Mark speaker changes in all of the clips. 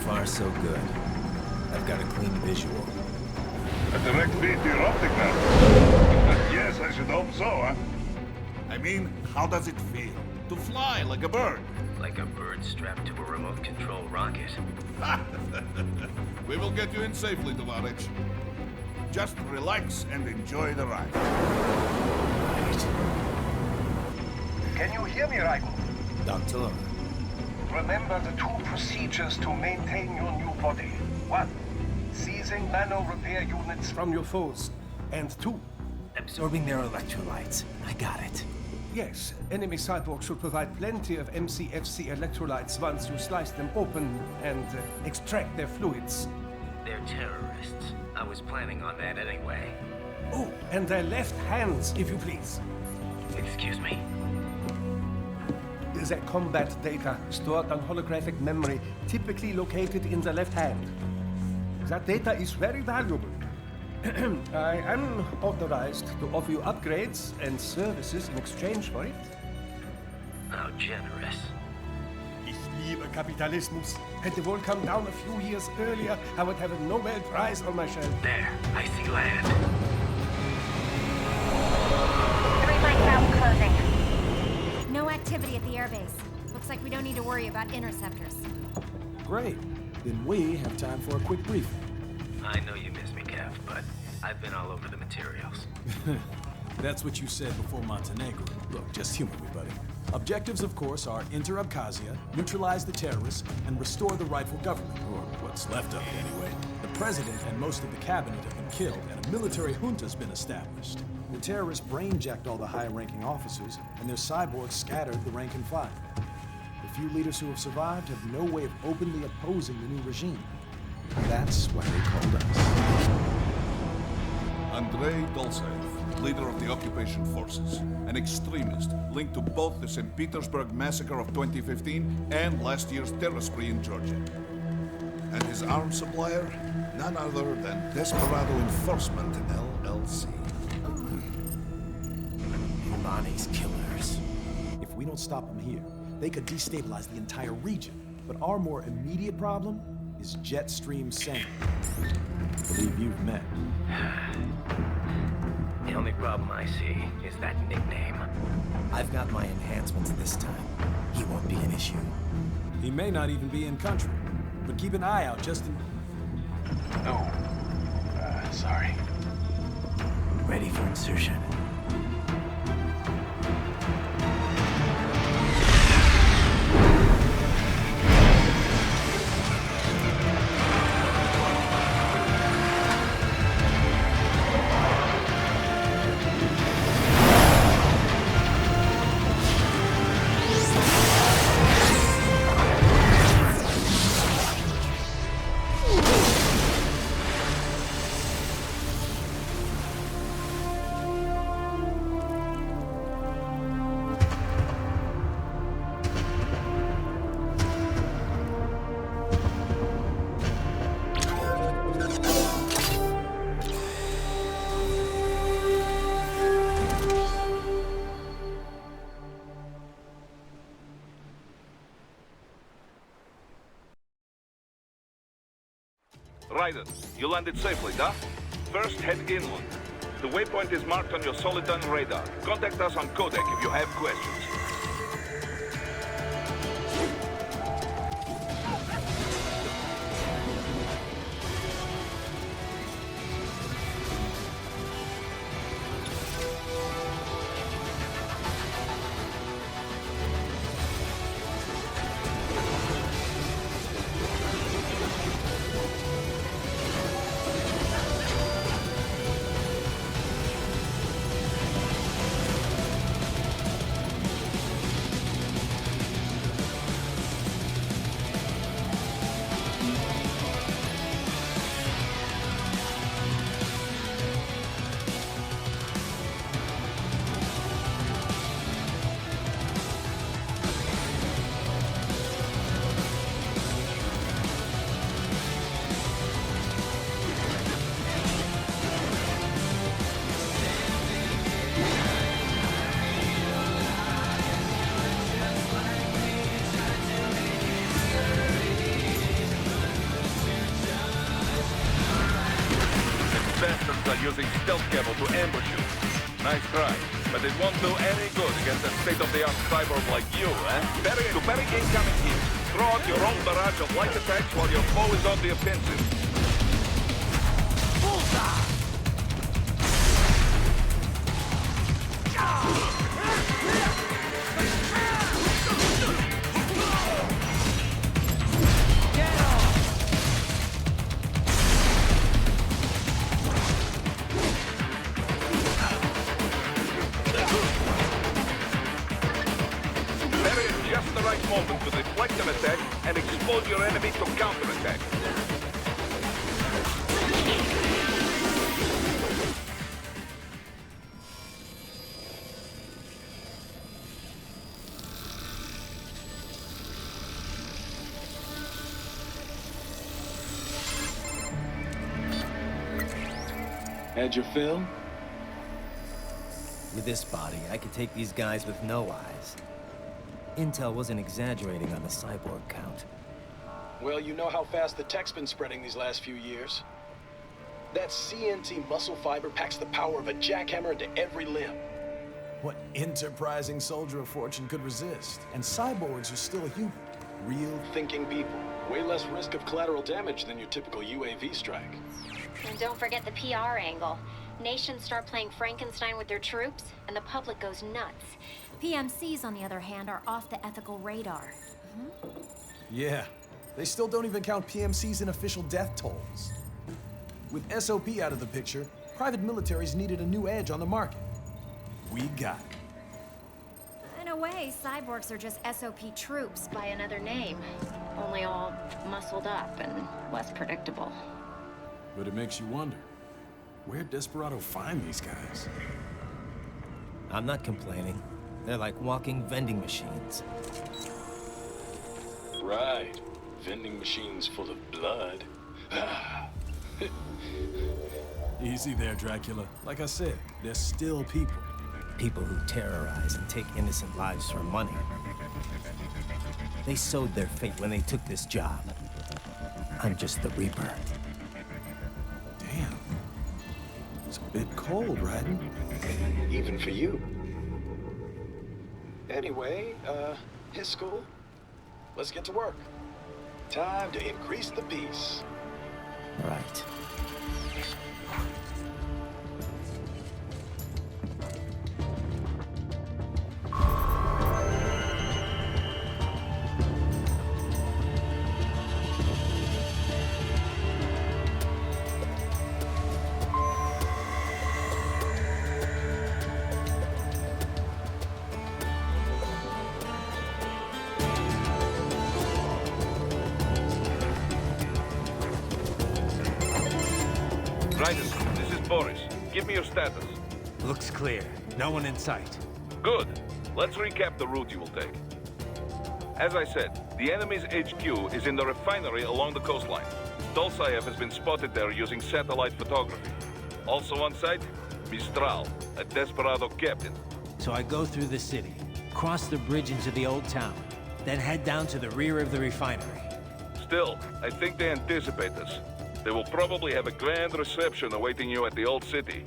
Speaker 1: far, so good. I've got a clean visual.
Speaker 2: A direct feed to your optic nerve. Yes, I should hope so, huh? I mean, how does it feel? To fly like a bird?
Speaker 3: Like a bird strapped to a remote control rocket.
Speaker 2: We will get you in safely, Tovarich. Just relax and enjoy the ride.
Speaker 1: Right.
Speaker 4: Can you hear me, Raiko?
Speaker 1: Doctor.
Speaker 4: Remember the two procedures to maintain your new body. 1. Seizing nano repair units from your foes. And 2.
Speaker 1: Absorbing their electrolytes. I got it.
Speaker 4: Yes, enemy cyborgs should provide plenty of MCFC electrolytes once you slice them open and extract their fluids.
Speaker 3: They're terrorists. I was planning on that anyway.
Speaker 4: Oh, and their left hands, if you please.
Speaker 3: Excuse me?
Speaker 4: Their combat data stored on holographic memory, typically located in the left hand. That data is very valuable. I am authorized to offer you upgrades and services in exchange for it.
Speaker 3: How generous.
Speaker 4: Ich liebe Kapitalismus. Had the war come down a few years earlier, I would have a Nobel Prize on my shelf.
Speaker 3: There, I see land.
Speaker 5: 3 mics out closing. No activity at the airbase. Looks like we don't need to worry about interceptors.
Speaker 6: Great. Then we have time for a quick briefing.
Speaker 3: I know you miss me, Kev, but I've been all over the materials.
Speaker 6: That's what you said before Montenegro. Look, just humor me, buddy. Objectives, of course, are enter Abkhazia, neutralize the terrorists, and restore the rightful government, or what's left of it anyway. The president and most of the cabinet have been killed, and a military junta's been established. The terrorists brain-jacked all the high-ranking officers, and their cyborgs scattered the rank and file. The few leaders who have survived have no way of openly opposing the new regime. That's why they called us.
Speaker 2: Andrei Dolzaev, leader of the occupation forces, an extremist linked to both the St. Petersburg massacre of 2015 and last year's terror spree in Georgia. And his arms supplier, none other than Desperado Enforcement LLC.
Speaker 1: Humani's killers.
Speaker 6: If we don't stop them here, they could destabilize the entire region. But our more immediate problem is Jetstream Sane. I believe you've met.
Speaker 3: The only problem I see is that nickname.
Speaker 1: I've got my enhancements this time. He won't be an issue.
Speaker 6: He may not even be in country, but keep an eye out just in...
Speaker 4: No. Sorry.
Speaker 1: Ready for insertion.
Speaker 2: Ryder, you landed safely, da? First, head inland. The waypoint is marked on your Soliton radar. Contact us on codec if you have questions.
Speaker 7: using stealth camo to ambush you. Nice try, but it won't do any good against a state-of-the-art cyborg like you, eh? To bury incoming heat. Throw out your own barrage of light attacks while your foe is on the offensive. Bullseye! Moment to deflect an attack and expose your enemy to counterattack.
Speaker 6: Had your fill?
Speaker 1: With this body, I could take these guys with no eyes. Intel wasn't exaggerating on the cyborg count.
Speaker 6: Well, you know how fast the tech's been spreading these last few years. That CNT muscle fiber packs the power of a jackhammer into every limb. What enterprising soldier of fortune could resist? And cyborgs are still human. Real thinking people. Way less risk of collateral damage than your typical UAV strike.
Speaker 5: And don't forget the PR angle. Nations start playing Frankenstein with their troops, and the public goes nuts. PMCs, on the other hand, are off the ethical radar.
Speaker 6: Yeah, they still don't even count PMCs in official death tolls. With SOP out of the picture, private militaries needed a new edge on the market. We got it.
Speaker 5: In a way, cyborgs are just SOP troops by another name. Only all muscled up and less predictable.
Speaker 6: But it makes you wonder, where'd Desperado find these guys?
Speaker 1: I'm not complaining. They're like walking vending machines.
Speaker 6: Right. Vending machines full of blood. Easy there, Dracula. Like I said, they're still people.
Speaker 1: People who terrorize and take innocent lives for money. They sowed their fate when they took this job. I'm just the Reaper.
Speaker 6: Damn. It's a bit cold, Raiden. Even for you. Anyway, his school. Let's get to work. Time to increase the peace.
Speaker 1: Right.
Speaker 7: Raiden, this is Boris. Give me your status.
Speaker 8: Looks clear. No one in sight.
Speaker 7: Good. Let's recap the route you will take. As I said, the enemy's HQ is in the refinery along the coastline. Dolsaev has been spotted there using satellite photography. Also on site, Mistral, a Desperado captain.
Speaker 8: So I go through the city, cross the bridge into the old town, then head down to the rear of the refinery.
Speaker 7: Still, I think they anticipate us. They will probably have a grand reception awaiting you at the old city.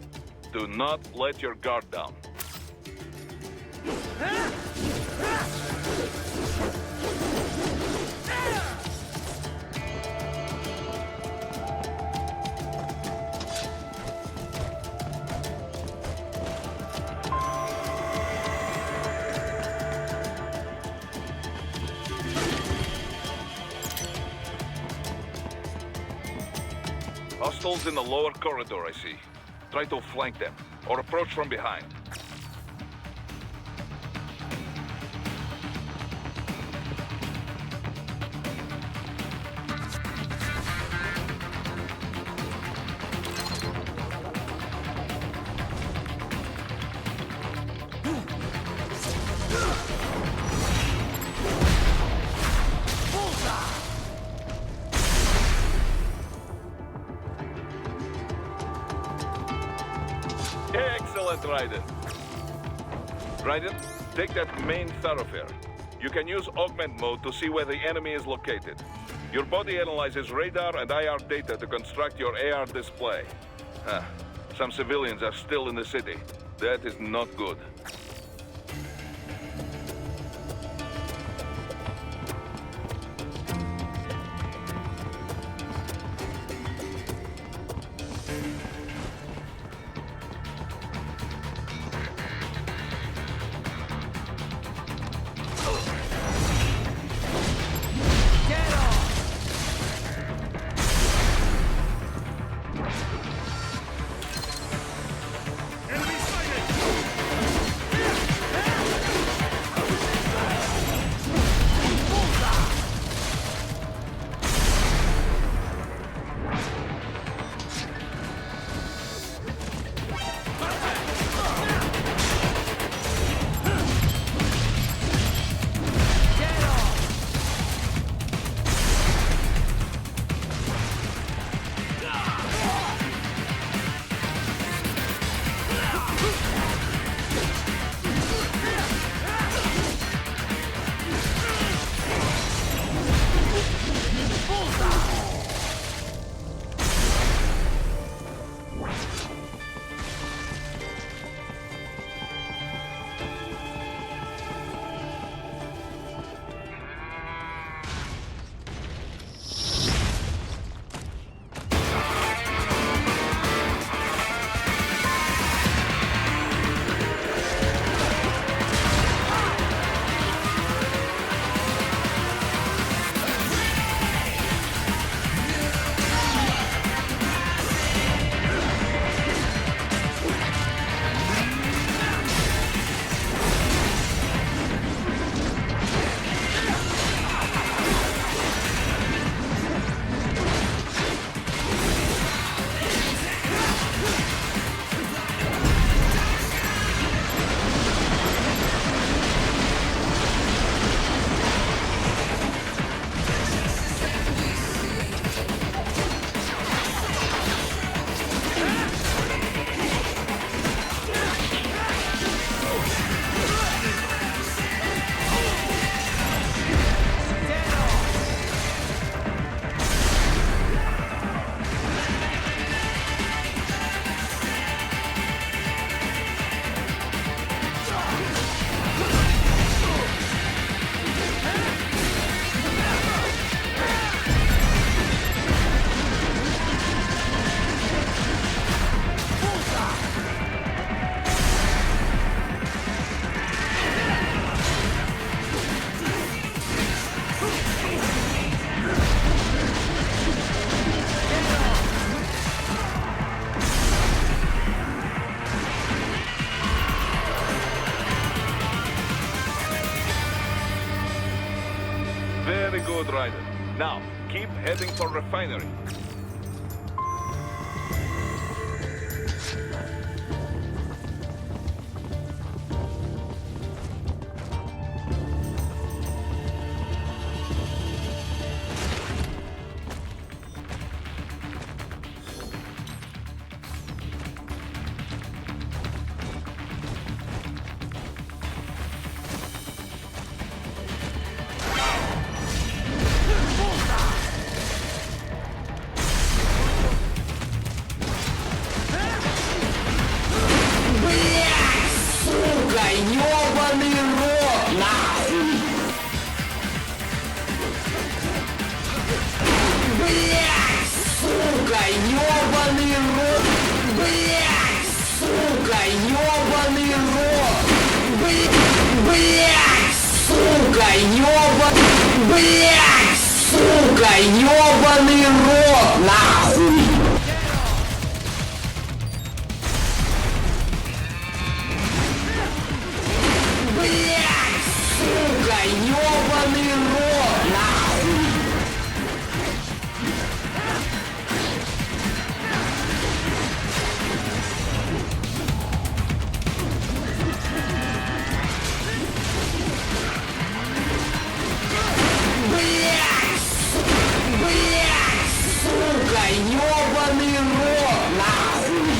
Speaker 7: Do not let your guard down. Hostiles in the lower corridor, I see. Try to flank them, or approach from behind. Excellent, Raiden. Raiden, take that main thoroughfare. You can use augment mode to see where the enemy is located. Your body analyzes radar and IR data to construct your AR display. Some civilians are still in the city. That is not good. Very good, Ryder. Now, keep heading for refinery.
Speaker 9: Ёбаный рот, нахуй! Блядь, сука, ёбаный рот, нахуй! Ёбаный рот, нахуй!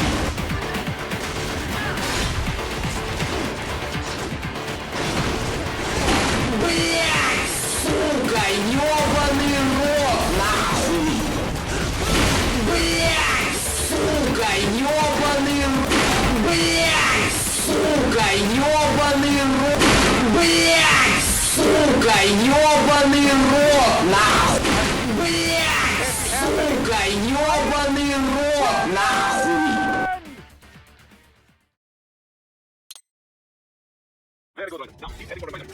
Speaker 9: Блядь, сука, ёбаный рот, нахуй! Блядь, сука, ёбаный ёбаный рот, нахуй! Блядь, сука, ёбаный рот, нахуй!
Speaker 7: Very good. Now, keep heading for the minute.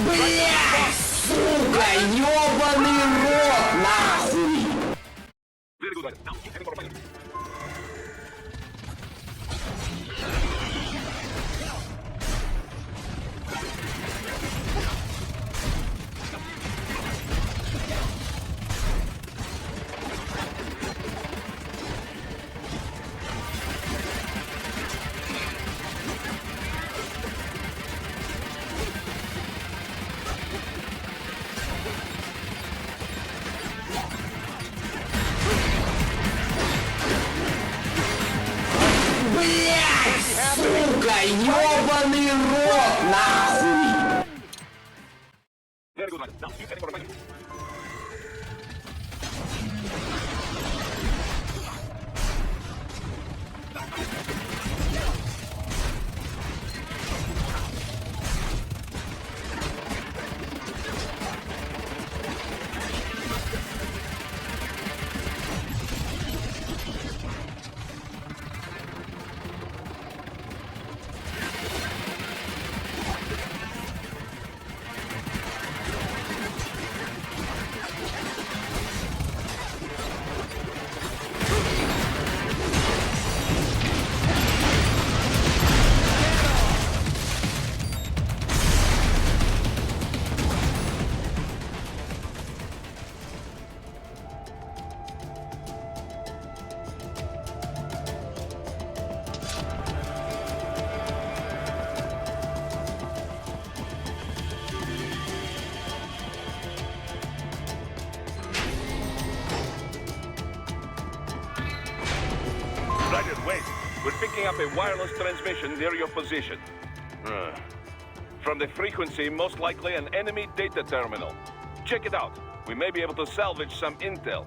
Speaker 9: Блядь, сука, ёбаный рот, нахуй!
Speaker 7: Very good. Now, keep heading for the minute.
Speaker 9: Блядь, сука, ёбаный рот, нахуй!
Speaker 7: Very good. Now, keep heading for the minute. Roger, wait. We're picking up a wireless transmission near your position. From the frequency, most likely an enemy data terminal. Check it out. We may be able to salvage some intel.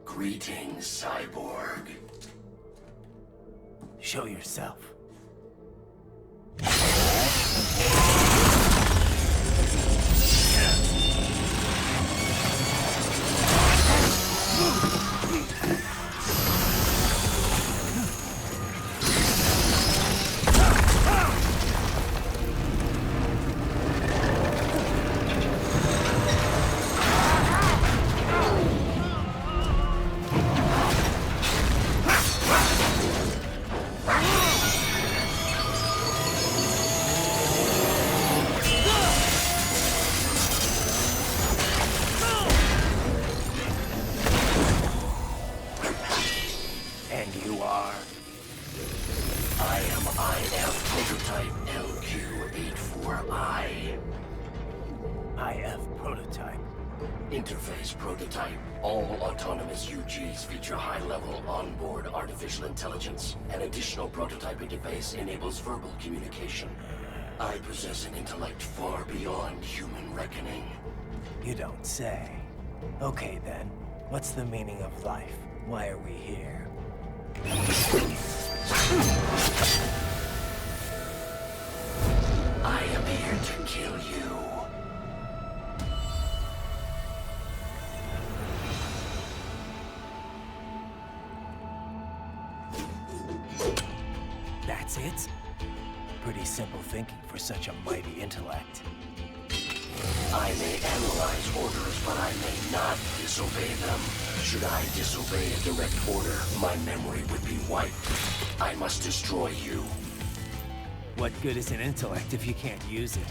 Speaker 9: Greetings, cyborg.
Speaker 1: Show yourself.
Speaker 9: Interface prototype. All autonomous UGs feature high-level onboard artificial intelligence. An additional prototype interface enables verbal communication. I possess an intellect far beyond human reckoning.
Speaker 1: You don't say. Okay then, what's the meaning of life? Why are we here?
Speaker 9: I am here to kill you.
Speaker 1: That's it? Pretty simple thinking for such a mighty intellect.
Speaker 9: I may analyze orders, but I may not disobey them. Should I disobey a direct order, my memory would be wiped. I must destroy you.
Speaker 1: What good is an intellect if you can't use it?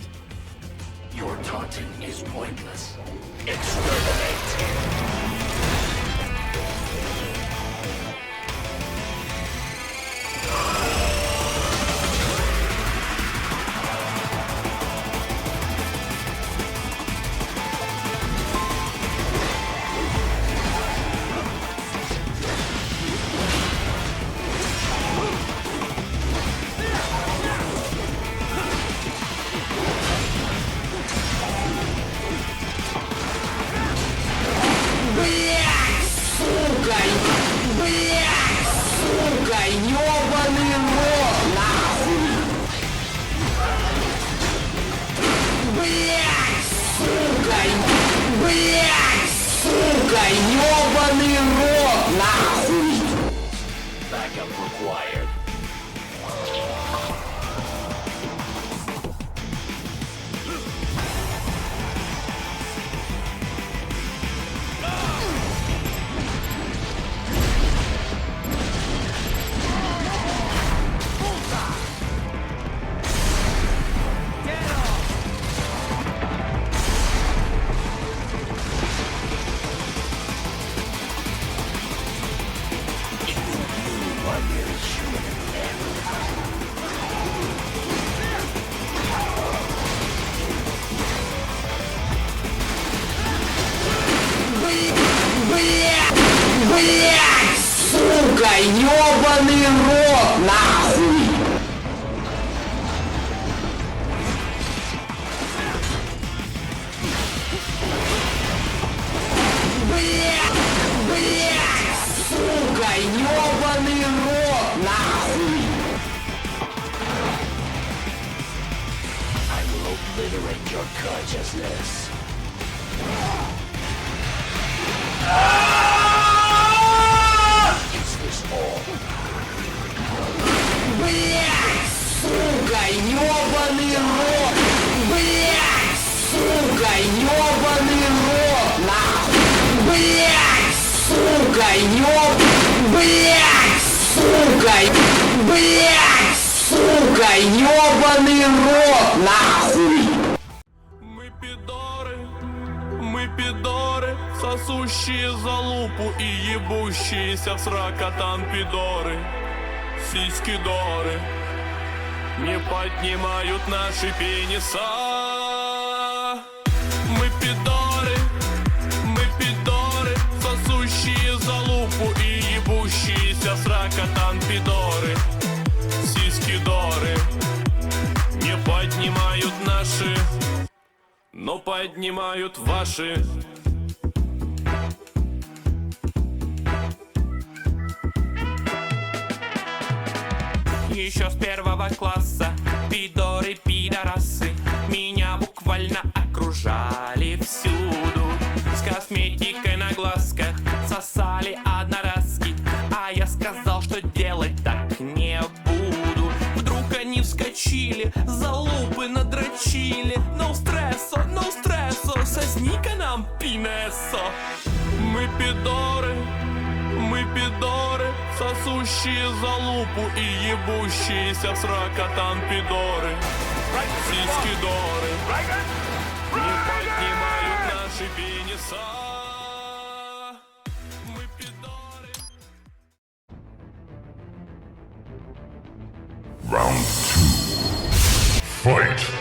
Speaker 9: Your taunting is pointless. Exterminate! Backup required. Сука, ёбаный рот, нахуй! Сука, ёбаный рот, нахуй! I will obliterate your consciousness. Блядь, сука, ёбаный рот! Блядь, сука, ёбаный рот! Нахуй! Блядь, сука, Блядь, сука! Блядь, сука, ёбаный рот! Нахуй!
Speaker 10: Мы пидоры, сосущие за лупу и ебущиеся в сракотан пидоры. Сиськи-доры не поднимают наши пениса. Мы пидоры, сосущие за лупу и ебущиеся в сракотан пидоры. Сиськи-доры не поднимают наши, но поднимают ваши. Еще с первого класса пидоры-пидорасы меня буквально окружали всюду. С косметикой на глазках сосали одноразки, а я сказал, что делать так не буду. Вдруг они вскочили, за лупы надрочили. No stresso, созника нам пинессо. Мы пидоры, сосущие за лупу и ебущиеся в сракотан пидоры. Сиськи-доры не поднимают наши пениса. Мы пидоры.
Speaker 11: Round 2. Fight!